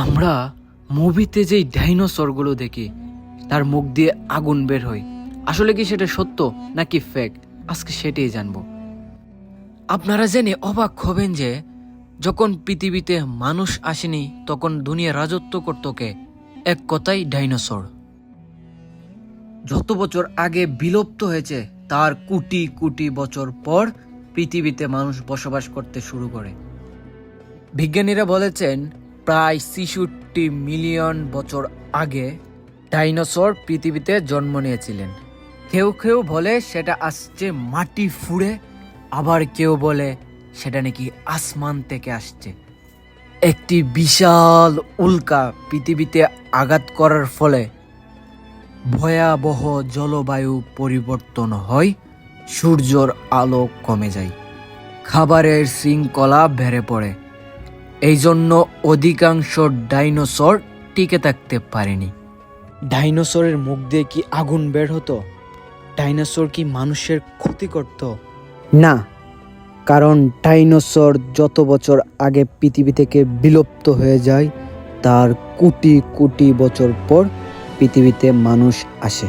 আমরা মুভিতে যেই ডাইনোসরগুলো দেখি তার মুখ দিয়ে আগুন বের হয়, আসলে কি সেটা সত্য নাকি ফেক? আজকে সেটাই জানবো। আপনারা জেনে অবাক হবেন যে যখন পৃথিবীতে মানুষ আসেনি তখন দুনিয়া রাজত্ব করত কে? এক কথাই ডাইনোসর। যত বছর আগে বিলুপ্ত হয়েছে তার কোটি কোটি বছর পর পৃথিবীতে মানুষ বসবাস করতে শুরু করে। বিজ্ঞানীরা বলেছেন প্রায় ৬৬ মিলিয়ন বছর আগে ডাইনোসর পৃথিবীতে জন্ম নিয়েছিলেন। কেউ কেউ বলে সেটা আসছে মাটি ফুঁড়ে, আবার কেউ বলে সেটা নাকি আসমান থেকে আসছে। একটি বিশাল উল্কা পৃথিবীতে আঘাত করার ফলে ভয়াবহ জলবায়ু পরিবর্তন হয়, সূর্যের আলো কমে যায়, খাবারের শৃঙ্খলা ভেঙে পড়ে। এই জন্য অধিকাংশ ডাইনোসর টিকে থাকতে পারেনি। ডাইনোসরের মুখ দিয়ে কি আগুন বের হতো? ডাইনোসর কি মানুষের ক্ষতি করত? না, কারণ ডাইনোসর যত বছর আগে পৃথিবী থেকে বিলুপ্ত হয়ে যায় তার কোটি কোটি বছর পর পৃথিবীতে মানুষ আসে।